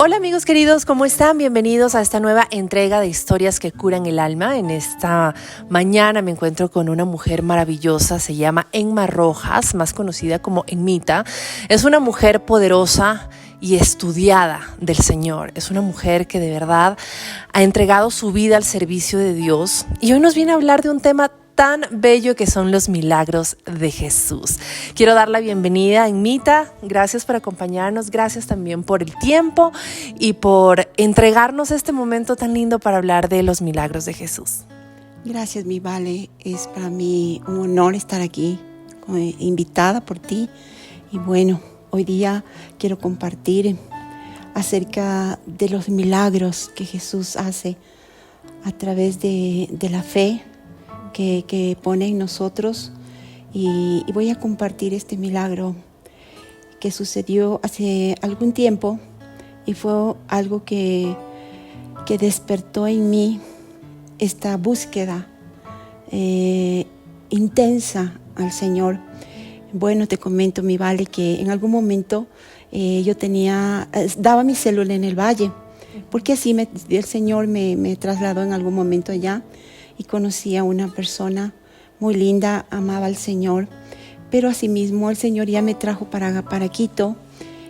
Hola amigos queridos, ¿cómo están? Bienvenidos a esta nueva entrega de Historias que Curan el Alma. En esta mañana me encuentro con una mujer maravillosa, se llama Enma Rojas, más conocida como Enmita. Es una mujer poderosa y estudiada del Señor. Es una mujer que de verdad ha entregado su vida al servicio de Dios y hoy nos viene a hablar de un tema tan bello que son los milagros de Jesús. Quiero dar la bienvenida a Enmita. Gracias por acompañarnos, gracias también por el tiempo y por entregarnos este momento tan lindo para hablar de los milagros de Jesús. Gracias, mi Vale. Es para mí un honor estar aquí, invitada por ti. Y bueno, hoy día quiero compartir acerca de los milagros que Jesús hace a través de la fe que pone en nosotros y voy a compartir este milagro que sucedió hace algún tiempo y fue algo que despertó en mí esta búsqueda intensa al Señor. Bueno, te comento, mi Vale, que en algún momento yo daba mi célula en el valle, porque así el Señor me trasladó en algún momento allá. Y conocí a una persona muy linda, amaba al Señor, pero asimismo el Señor ya me trajo para Quito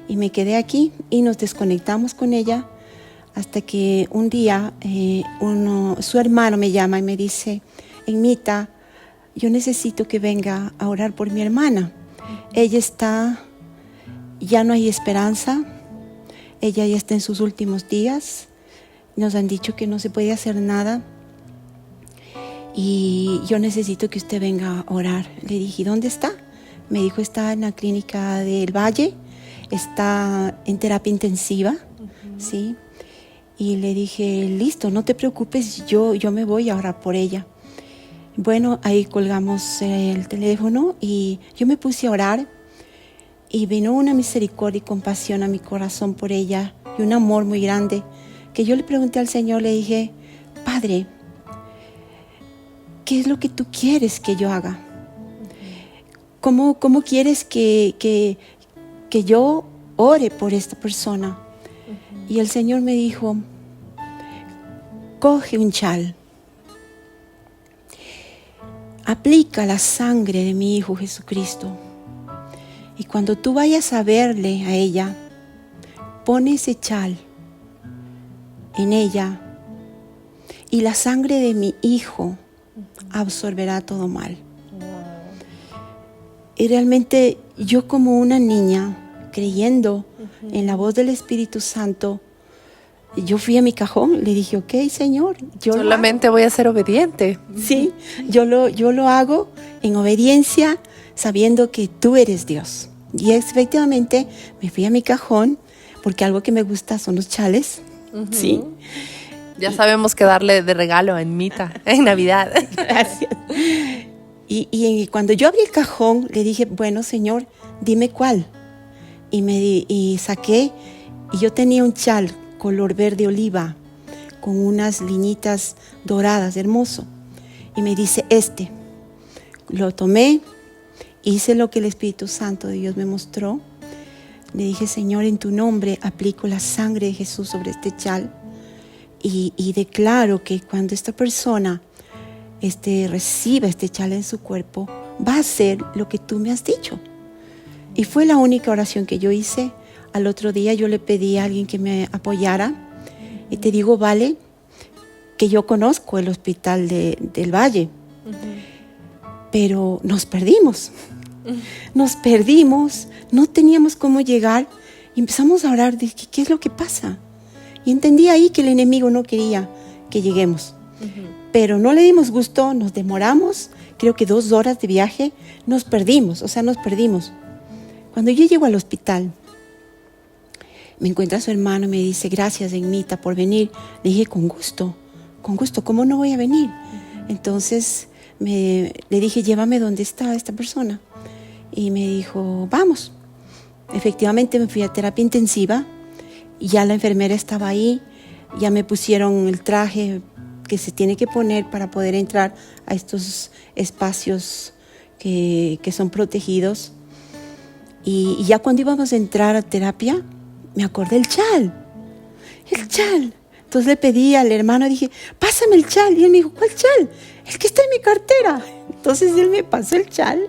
y me quedé aquí y nos desconectamos con ella hasta que un día su hermano me llama y me dice: Enmita, yo necesito que venga a orar por mi hermana. Ella ya no hay esperanza, ella ya está en sus últimos días, nos han dicho que no se puede hacer nada. Y yo necesito que usted venga a orar. Le dije, ¿dónde está? Me dijo, está en la clínica del Valle, está en terapia intensiva, ¿sí? Y le dije, listo, no te preocupes, yo me voy a orar por ella. Bueno, ahí colgamos el teléfono y yo me puse a orar y vino una misericordia y compasión a mi corazón por ella y un amor muy grande que yo le pregunté al Señor, le dije, Padre, ¿qué es lo que tú quieres que yo haga? ¿Cómo quieres que yo ore por esta persona? Y el Señor me dijo, coge un chal, aplica la sangre de mi Hijo Jesucristo y cuando tú vayas a verle a ella, pon ese chal en ella y la sangre de mi Hijo absorberá todo mal. Y realmente yo, como una niña creyendo en la voz del Espíritu Santo, yo fui a mi cajón, le dije, ok, Señor, yo solamente voy a ser obediente. Sí, yo lo hago en obediencia, sabiendo que tú eres Dios. Y efectivamente me fui a mi cajón, porque algo que me gusta son los chales, ¿sí? Ya sabemos qué darle de regalo a Enmita en Navidad. Gracias. Y cuando yo abrí el cajón, le dije, bueno, Señor, dime cuál. Y saqué, y yo tenía un chal color verde oliva, con unas liñitas doradas, hermoso. Y me dice, lo tomé, hice lo que el Espíritu Santo de Dios me mostró. Le dije, Señor, en tu nombre aplico la sangre de Jesús sobre este chal. Y declaro que cuando esta persona reciba este chal en su cuerpo, va a hacer lo que tú me has dicho. Y fue la única oración que yo hice. Al otro día yo le pedí a alguien que me apoyara. Y te digo, Vale, que yo conozco el hospital del Valle. Pero nos perdimos. Nos perdimos, no teníamos cómo llegar. Y empezamos a orar de qué es lo que pasa. Y entendí ahí que el enemigo no quería que lleguemos. Pero no le dimos gusto, nos demoramos, creo que 2 horas de viaje, nos perdimos. Cuando yo llego al hospital, me encuentra su hermano y me dice, gracias, Enmita, por venir. Le dije, con gusto, ¿cómo no voy a venir? Entonces le dije, llévame donde está esta persona. Y me dijo, vamos. Efectivamente me fui a terapia intensiva. Ya la enfermera estaba ahí, ya me pusieron el traje que se tiene que poner para poder entrar a estos espacios que son protegidos. Y ya cuando íbamos a entrar a terapia, me acordé del chal. el chal. Entonces le pedí al hermano, dije, pásame el chal. Y él me dijo, ¿cuál chal? El que está en mi cartera. Entonces él me pasó el chal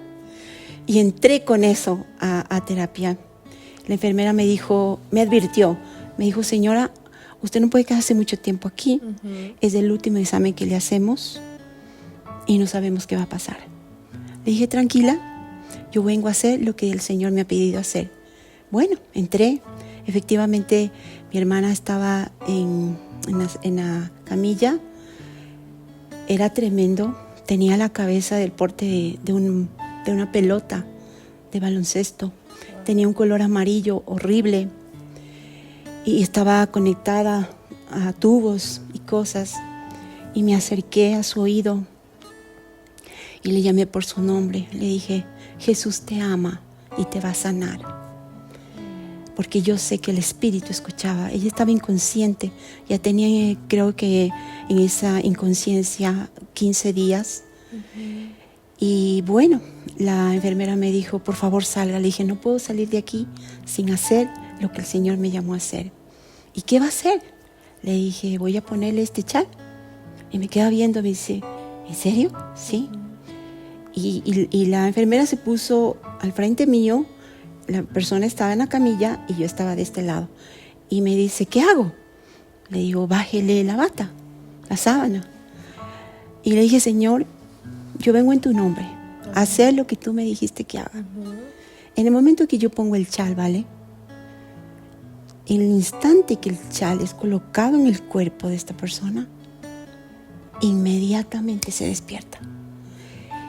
y entré con eso a terapia. La enfermera me advirtió, me dijo, señora, usted no puede quedarse mucho tiempo aquí. Es el último examen que le hacemos y no sabemos qué va a pasar. Le dije, tranquila, yo vengo a hacer lo que el Señor me ha pedido hacer. Bueno, entré. Efectivamente, mi hermana estaba en la camilla. Era tremendo. Tenía la cabeza del porte de una pelota de baloncesto. Tenía un color amarillo horrible. Y estaba conectada a tubos y cosas. Y me acerqué a su oído y le llamé por su nombre. Le dije, Jesús te ama y te va a sanar. Porque yo sé que el Espíritu escuchaba. Ella estaba inconsciente. Ya tenía, creo que en esa inconsciencia 15 días. Y bueno, la enfermera me dijo, por favor salga. Le dije, no puedo salir de aquí sin hacer lo que el Señor me llamó a hacer. ¿Y qué va a hacer? Le dije, voy a ponerle este chal. Y me queda viendo, me dice, ¿en serio? Sí. Y la enfermera se puso al frente mío. La persona estaba en la camilla y yo estaba de este lado. Y me dice, ¿qué hago? Le digo, bájele la bata, la sábana. Y le dije, Señor, yo vengo en tu nombre a hacer lo que tú me dijiste que haga. En el momento que yo pongo el chal, ¿vale? En el instante que el chal es colocado en el cuerpo de esta persona, inmediatamente se despierta.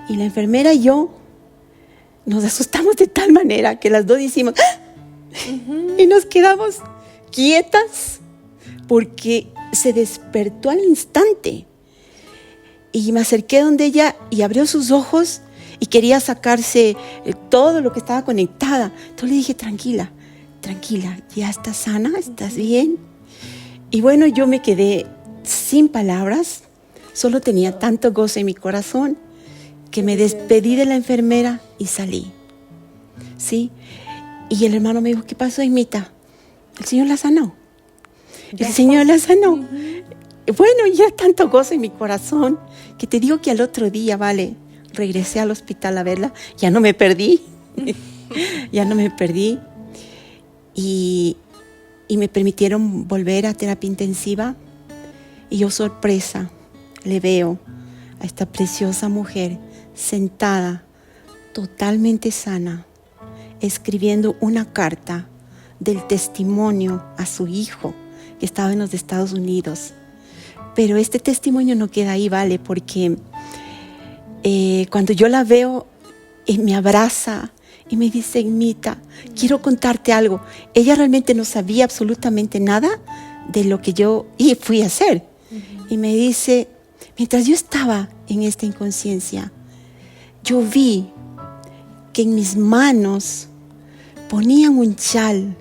Y la enfermera y yo nos asustamos de tal manera que las dos hicimos y nos quedamos quietas porque se despertó al instante. Y me acerqué donde ella y abrió sus ojos y quería sacarse todo lo que estaba conectada. Entonces le dije, tranquila, ya estás sana, estás bien. Y bueno, yo me quedé sin palabras, solo tenía tanto gozo en mi corazón que me despedí de la enfermera y salí. ¿Sí? Y el hermano me dijo, ¿qué pasó, Imita? El Señor la sanó. El Señor la sanó. Bueno, ya tanto gozo en mi corazón que te digo que al otro día, vale, regresé al hospital a verla. Ya no me perdí. Y me permitieron volver a terapia intensiva. Y yo, sorpresa, le veo a esta preciosa mujer sentada, totalmente sana, escribiendo una carta del testimonio a su hijo que estaba en los Estados Unidos. Pero este testimonio no queda ahí, ¿vale? Porque cuando yo la veo, me abraza y me dice, Mita, quiero contarte algo. Ella realmente no sabía absolutamente nada de lo que yo fui a hacer. Y me dice, mientras yo estaba en esta inconsciencia, yo vi que en mis manos ponían un chal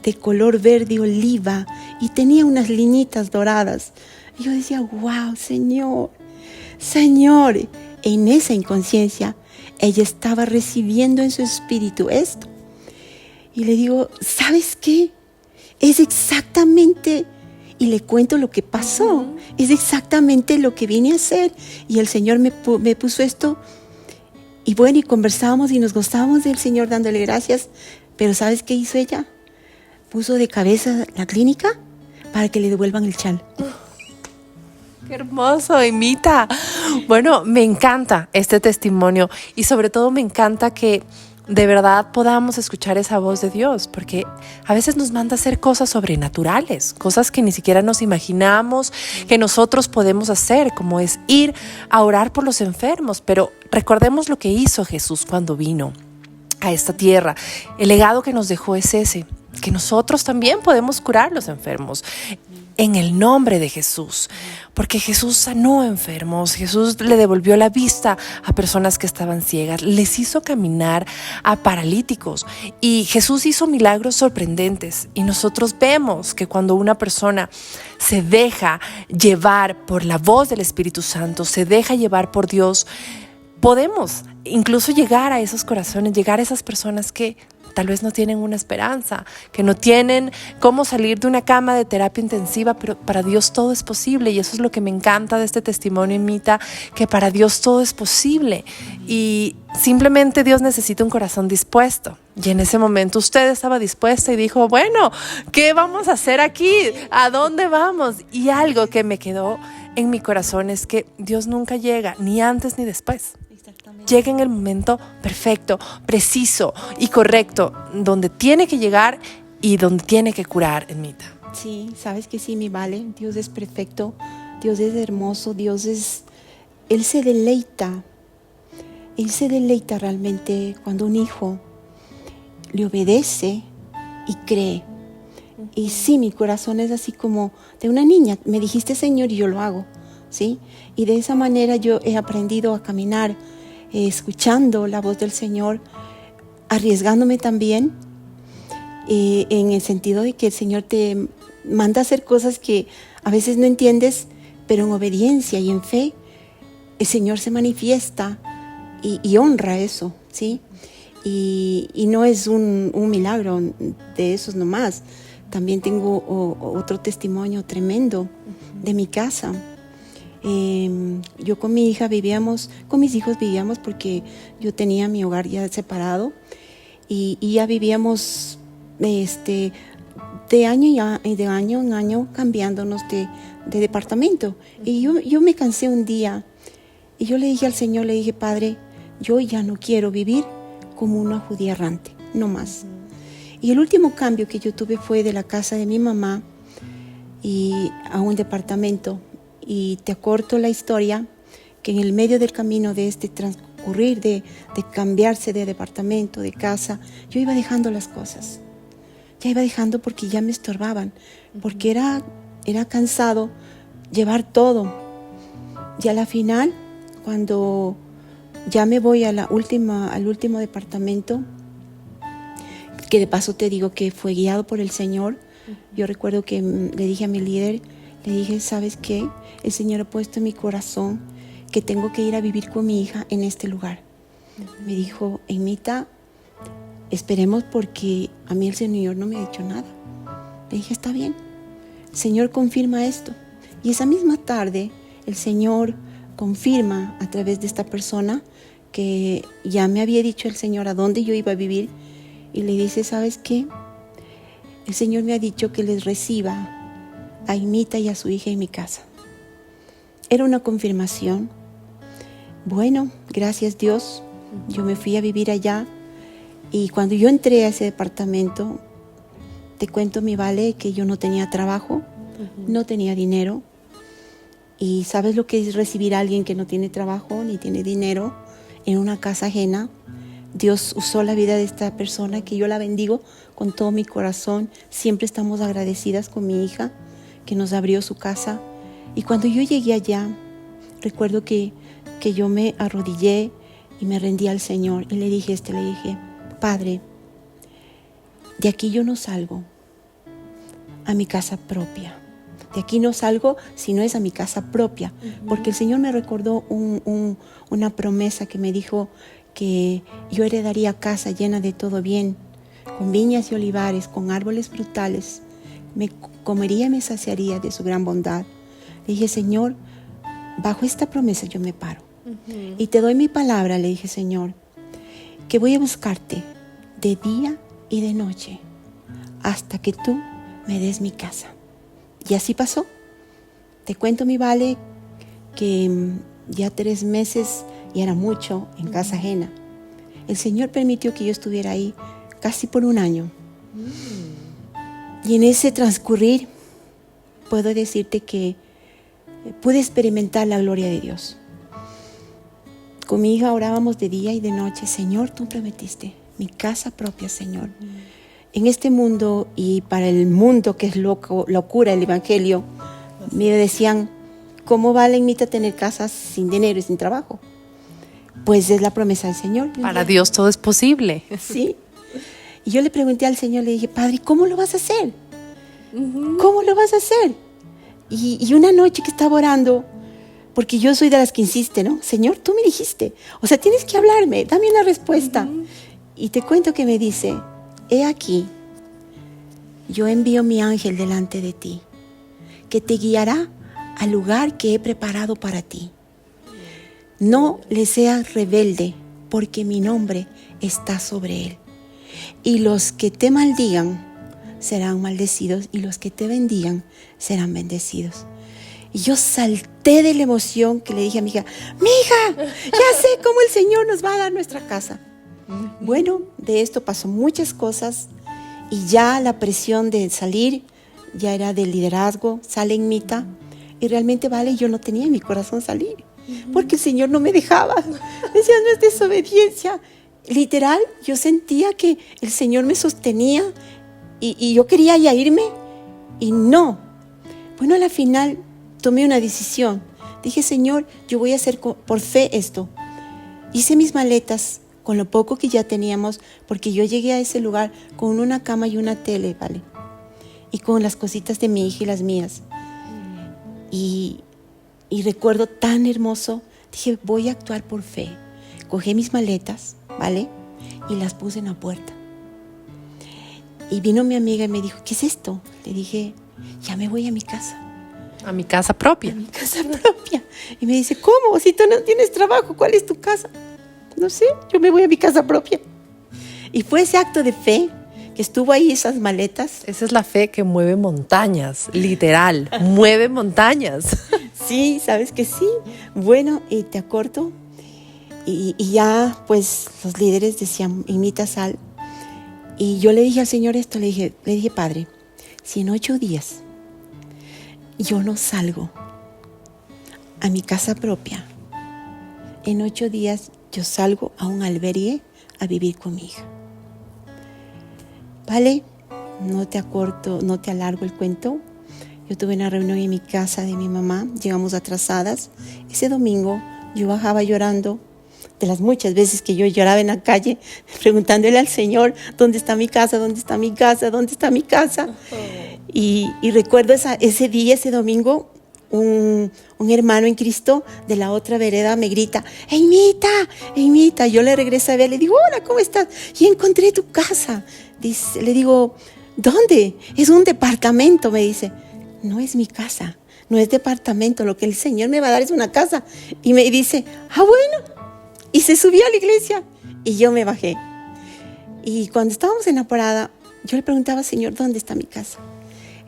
de color verde oliva y tenía unas liñitas doradas. Y yo decía, wow, Señor. En esa inconsciencia, ella estaba recibiendo en su espíritu esto. Y le digo, ¿sabes qué? Es exactamente, y le cuento lo que pasó, es exactamente lo que vine a hacer. Y el Señor me puso esto. Y bueno, y conversábamos y nos gozábamos del Señor dándole gracias. Pero ¿sabes qué hizo ella? Puso de cabeza la clínica para que le devuelvan el chal. ¡Qué hermoso, Imita! Bueno, me encanta este testimonio y sobre todo me encanta que de verdad podamos escuchar esa voz de Dios, porque a veces nos manda a hacer cosas sobrenaturales, cosas que ni siquiera nos imaginamos que nosotros podemos hacer, como es ir a orar por los enfermos. Pero recordemos lo que hizo Jesús cuando vino a esta tierra. El legado que nos dejó es ese, que nosotros también podemos curar los enfermos en el nombre de Jesús, porque Jesús sanó enfermos, Jesús le devolvió la vista a personas que estaban ciegas, les hizo caminar a paralíticos y Jesús hizo milagros sorprendentes. Y nosotros vemos que cuando una persona se deja llevar por la voz del Espíritu Santo, se deja llevar por Dios, podemos incluso llegar a esos corazones, llegar a esas personas que tal vez no tienen una esperanza, que no tienen cómo salir de una cama de terapia intensiva, pero para Dios todo es posible, y eso es lo que me encanta de este testimonio, Mita, que para Dios todo es posible, y simplemente Dios necesita un corazón dispuesto. Y en ese momento usted estaba dispuesta y dijo, bueno, ¿qué vamos a hacer aquí? ¿A dónde vamos? Y algo que me quedó en mi corazón es que Dios nunca llega, ni antes ni después. Llega en el momento perfecto, preciso y correcto, donde tiene que llegar y donde tiene que curar, Mita. Sí, sabes que sí, mi Vale. Dios es perfecto, Dios es hermoso, Él se deleita realmente cuando un hijo le obedece y cree. Y sí, mi corazón es así como de una niña. Me dijiste, Señor, y yo lo hago, ¿sí? Y de esa manera yo he aprendido a caminar, escuchando la voz del Señor, arriesgándome también, en el sentido de que el Señor te manda a hacer cosas que a veces no entiendes, pero en obediencia y en fe, el Señor se manifiesta y honra eso, ¿sí? Y no es un milagro de esos nomás. También tengo otro testimonio tremendo de mi casa. Yo con mi hija con mis hijos vivíamos porque yo tenía mi hogar ya separado y ya vivíamos de año en año cambiándonos de departamento. Y yo me cansé un día y yo le dije al Señor, le dije, Padre, yo ya no quiero vivir como una judía errante, no más. Y el último cambio que yo tuve fue de la casa de mi mamá y a un departamento. Y te acorto la historia, que en el medio del camino de este transcurrir, de cambiarse de departamento, de casa, yo iba dejando las cosas. Ya iba dejando porque ya me estorbaban, porque era cansado llevar todo. Y a la final, cuando ya me voy al último departamento, que de paso te digo que fue guiado por el Señor, yo recuerdo que le dije a mi líder, le dije, ¿sabes qué? El Señor ha puesto en mi corazón que tengo que ir a vivir con mi hija en este lugar. Me dijo, Mita, esperemos porque a mí el Señor no me ha dicho nada. Le dije, está bien, el Señor confirma esto. Y esa misma tarde el Señor confirma a través de esta persona que ya me había dicho el Señor a dónde yo iba a vivir. Y le dice, ¿sabes qué? El Señor me ha dicho que les reciba a Mita y a su hija en mi casa. Era una confirmación. Bueno, gracias Dios, yo me fui a vivir allá y cuando yo entré a ese departamento, te cuento, mi Vale, que yo no tenía trabajo, no tenía dinero. Y ¿sabes lo que es recibir a alguien que no tiene trabajo ni tiene dinero en una casa ajena? Dios usó la vida de esta persona, que yo la bendigo con todo mi corazón. Siempre estamos agradecidas con mi hija, que nos abrió su casa. Y cuando yo llegué allá, recuerdo que yo me arrodillé y me rendí al Señor. Y le dije, Padre, de aquí yo no salgo a mi casa propia. De aquí no salgo si no es a mi casa propia. Porque el Señor me recordó una promesa que me dijo que yo heredaría casa llena de todo bien, con viñas y olivares, con árboles frutales. Me comería y me saciaría de su gran bondad. Le dije, Señor, bajo esta promesa yo me paro. Y te doy mi palabra, le dije, Señor, que voy a buscarte de día y de noche hasta que tú me des mi casa. Y así pasó. Te cuento, mi Vale, que ya 3 meses, y era mucho, en casa ajena. El Señor permitió que yo estuviera ahí casi por 1 año. Y en ese transcurrir, puedo decirte que pude experimentar la gloria de Dios. Con mi hija orábamos de día y de noche. Señor, tú prometiste mi casa propia, Señor. En este mundo, y para el mundo que es locura, el Evangelio, me decían, ¿cómo vale, Mita, tener casas sin dinero y sin trabajo? Pues es la promesa del Señor. Para Dios todo es posible. Sí. Y yo le pregunté al Señor, le dije, Padre, ¿cómo lo vas a hacer? ¿Cómo lo vas a hacer? Y una noche que estaba orando, porque yo soy de las que insiste, ¿no? Señor, tú me dijiste, o sea, tienes que hablarme, dame una respuesta. Y te cuento que me dice, he aquí, yo envío mi ángel delante de ti, que te guiará al lugar que he preparado para ti. No le seas rebelde, porque mi nombre está sobre él. Y los que te maldigan serán maldecidos, y los que te bendigan serán bendecidos. Y yo salté de la emoción que le dije a mi hija, mija, ya sé cómo el Señor nos va a dar nuestra casa. Bueno, de esto pasó muchas cosas, y ya la presión de salir ya era del liderazgo, sale en Mita, y realmente, vale, yo no tenía en mi corazón salir, porque el Señor no me dejaba. Decía, no es desobediencia. Literal, yo sentía que el Señor me sostenía, y yo quería ya irme, y no. Bueno, a la final tomé una decisión. Dije, Señor, yo voy a hacer por fe esto. Hice mis maletas con lo poco que ya teníamos, porque yo llegué a ese lugar con una cama y una tele, ¿vale? Y con las cositas de mi hija y las mías. Y recuerdo tan hermoso, dije, voy a actuar por fe. Cogí mis maletas, ¿vale? Y las puse en la puerta. Y vino mi amiga y me dijo, ¿qué es esto? Le dije, ya me voy a mi casa. A mi casa propia. A mi casa propia. Y me dice, ¿cómo? Si tú no tienes trabajo, ¿cuál es tu casa? No sé, yo me voy a mi casa propia. Y fue ese acto de fe que estuvo ahí, esas maletas. Esa es la fe que mueve montañas, literal, mueve montañas. Sí, sabes que sí. Bueno, y te acuerdo, y ya pues los líderes decían, imita sal. Y yo le dije al Señor esto, le dije, Padre, si en 8 días yo no salgo a mi casa propia, en 8 días yo salgo a un albergue a vivir con mi hija. ¿Vale? No te alargo el cuento. Yo tuve una reunión en mi casa de mi mamá, llegamos atrasadas. Ese domingo yo bajaba llorando, de las muchas veces que yo lloraba en la calle, preguntándole al Señor, ¿dónde está mi casa? ¿Dónde está mi casa? ¿Dónde está mi casa? Y recuerdo ese día, ese domingo, un hermano en Cristo de la otra vereda me grita, Eimita. Yo le regreso a ver, le digo, hola, ¿cómo estás? Y encontré tu casa. Le digo, ¿dónde? Es un departamento, me dice. No es mi casa, no es departamento, lo que el Señor me va a dar es una casa. Y me dice, bueno. Y se subió a la iglesia y yo me bajé. Y cuando estábamos en la parada, yo le preguntaba, Señor, ¿dónde está mi casa?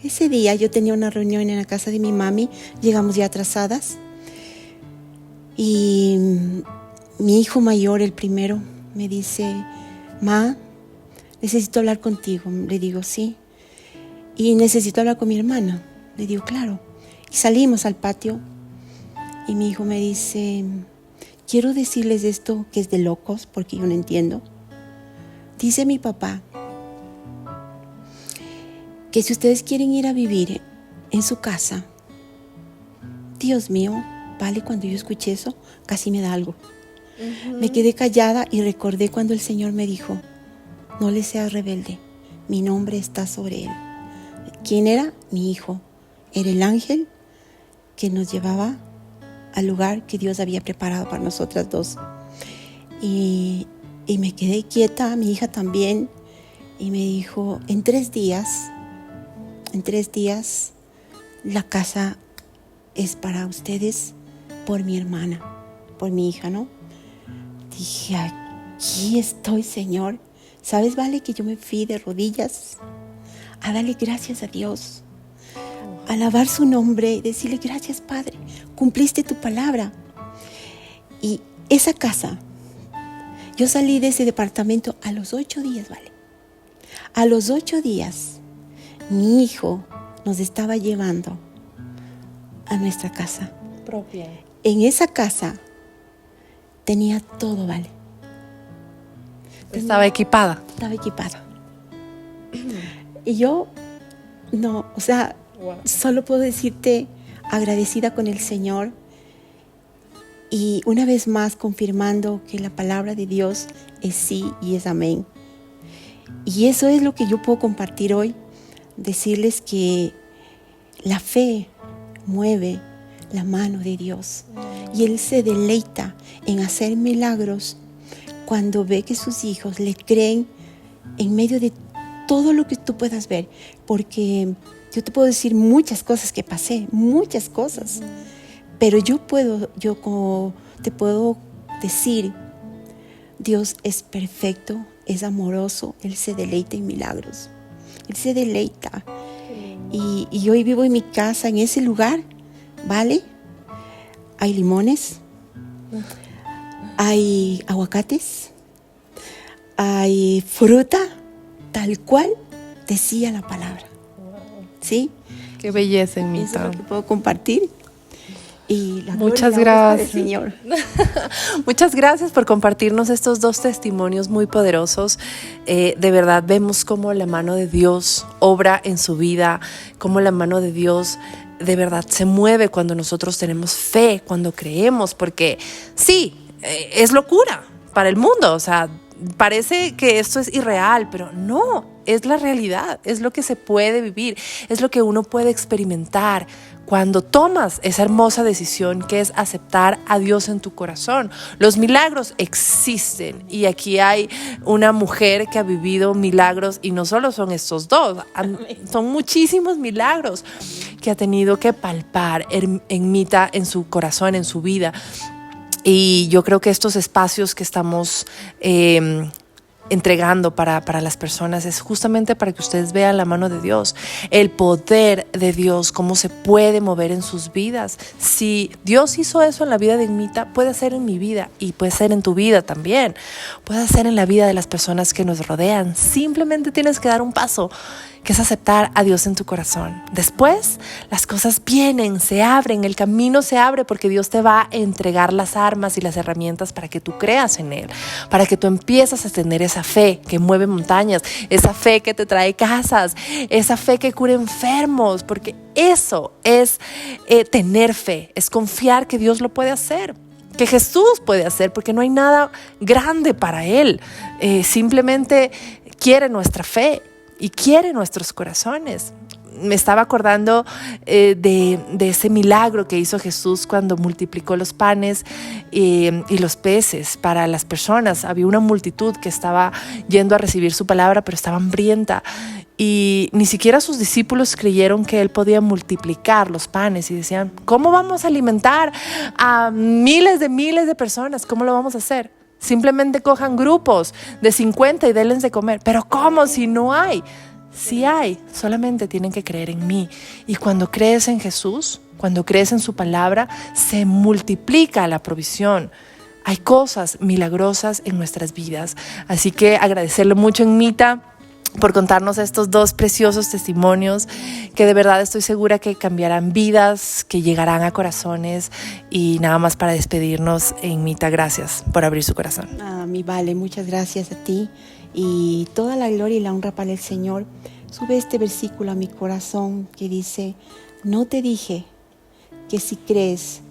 Ese día yo tenía una reunión en la casa de mi mami, llegamos ya atrasadas. Y mi hijo mayor, el primero, me dice, Ma, necesito hablar contigo. Le digo, sí. Y necesito hablar con mi hermana. Le digo, claro. Y salimos al patio y mi hijo me dice, quiero decirles esto que es de locos porque yo no entiendo. Dice mi papá que si ustedes quieren ir a vivir en su casa, Dios mío, vale, cuando yo escuché eso, casi me da algo. Me quedé callada y recordé cuando el Señor me dijo, no le seas rebelde, mi nombre está sobre él. ¿Quién era? Mi hijo. Era el ángel que nos llevaba al lugar que Dios había preparado para nosotras dos. Y me quedé quieta, mi hija también, y me dijo, en 3 días, la casa es para ustedes por mi hermana, por mi hija, ¿no? Dije, aquí estoy, Señor. ¿Sabes, vale, que yo me fui de rodillas a darle gracias a Dios, a alabar su nombre y decirle, gracias, Padre, cumpliste tu palabra? Y esa casa, yo salí de ese departamento a los 8 días, vale. A los 8 días, mi hijo nos estaba llevando a nuestra casa propia. En esa casa tenía todo, vale. Estaba equipada. Estaba equipada. Y yo, no, o sea, solo puedo decirte agradecida con el Señor y una vez más confirmando que la palabra de Dios es sí y es amén. Y eso es lo que yo puedo compartir hoy, decirles que la fe mueve la mano de Dios y Él se deleita en hacer milagros cuando ve que sus hijos le creen en medio de todo lo que tú puedas ver, porque yo te puedo decir muchas cosas que pasé, muchas cosas, pero te puedo decir, Dios es perfecto, es amoroso, Él se deleita en milagros, Él se deleita. Y hoy vivo en mi casa, en ese lugar, ¿vale? Hay limones, hay aguacates, hay fruta, tal cual decía la palabra. ¿Sí? Qué belleza, Eso Emita. es lo que puedo compartir. Y la Muchas gloria y la honra gracias. del Señor. Muchas gracias por compartirnos estos 2 testimonios muy poderosos. De verdad vemos cómo la mano de Dios obra en su vida, cómo la mano de Dios de verdad se mueve cuando nosotros tenemos fe, cuando creemos, porque sí, es locura para el mundo, o sea, parece que esto es irreal, pero no, es la realidad, es lo que se puede vivir, es lo que uno puede experimentar cuando tomas esa hermosa decisión que es aceptar a Dios en tu corazón. Los milagros existen y aquí hay una mujer que ha vivido milagros y no solo son estos 2, son muchísimos milagros que ha tenido que palpar Emita en su corazón, en su vida. Y yo creo que estos espacios que estamos entregando para las personas es justamente para que ustedes vean la mano de Dios, el poder de Dios, cómo se puede mover en sus vidas. Si Dios hizo eso en la vida de Emita, puede hacer en mi vida y puede ser en tu vida también, puede hacer en la vida de las personas que nos rodean. Simplemente tienes que dar un paso, que es aceptar a Dios en tu corazón. Después las cosas vienen, se abren, el camino se abre porque Dios te va a entregar las armas y las herramientas para que tú creas en Él, para que tú empieces a tener esa fe que mueve montañas, esa fe que te trae casas, esa fe que cura enfermos, porque eso es tener fe, es confiar que Dios lo puede hacer, que Jesús puede hacer, porque no hay nada grande para Él. Simplemente quiere nuestra fe y quiere nuestros corazones. Me estaba acordando de ese milagro que hizo Jesús cuando multiplicó los panes y los peces para las personas. Había una multitud que estaba yendo a recibir su palabra, pero estaba hambrienta. Y ni siquiera sus discípulos creyeron que Él podía multiplicar los panes y decían, ¿cómo vamos a alimentar a miles de personas? ¿Cómo lo vamos a hacer? Simplemente cojan grupos de 50 y denles de comer. ¿Pero cómo si no hay? Sí hay, solamente tienen que creer en mí. Y cuando crees en Jesús, cuando crees en su palabra, se multiplica la provisión. Hay cosas milagrosas en nuestras vidas. Así que agradecerle mucho a Emita por contarnos estos 2 preciosos testimonios que de verdad estoy segura que cambiarán vidas, que llegarán a corazones. Y nada más para despedirnos, Emita, gracias por abrir su corazón. Mi Vale, muchas gracias a ti y toda la gloria y la honra para el Señor. Sube este versículo a mi corazón que dice, no te dije que si crees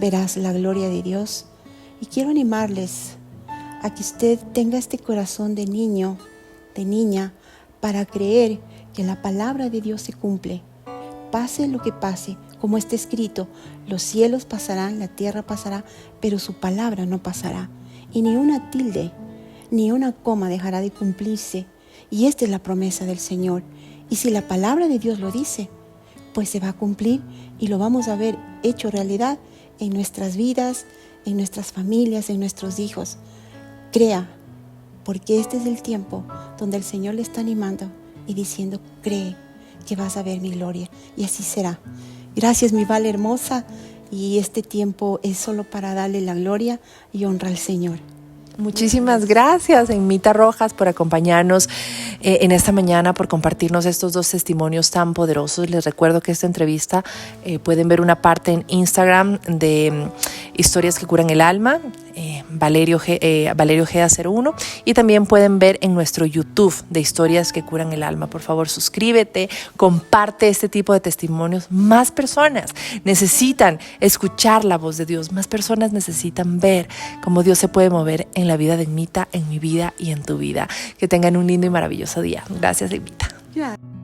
verás la gloria de Dios. Y quiero animarles a que usted tenga este corazón de niño, de niña, para creer que la palabra de Dios se cumple. Pase lo que pase, como está escrito, los cielos pasarán, la tierra pasará, pero su palabra no pasará. Y ni una tilde, ni una coma dejará de cumplirse. Y esta es la promesa del Señor. Y si la palabra de Dios lo dice, pues se va a cumplir y lo vamos a ver hecho realidad en nuestras vidas, en nuestras familias, en nuestros hijos. Crea, porque este es el tiempo donde el Señor le está animando y diciendo, cree que vas a ver mi gloria. Y así será. Gracias, mi Vale hermosa. Y este tiempo es solo para darle la gloria y honra al Señor. Muchísimas gracias, Emita Rojas, por acompañarnos en esta mañana, por compartirnos estos 2 testimonios tan poderosos. Les recuerdo que esta entrevista pueden ver una parte en Instagram de Historias que Curan el Alma, Valerio Gea01, y también pueden ver en nuestro YouTube de Historias que Curan el Alma. Por favor, suscríbete, comparte este tipo de testimonios. Más personas necesitan escuchar la voz de Dios, más personas necesitan ver cómo Dios se puede mover en la vida de Emita, en mi vida y en tu vida. Que tengan un lindo y maravilloso día. Gracias, Emita. Gracias.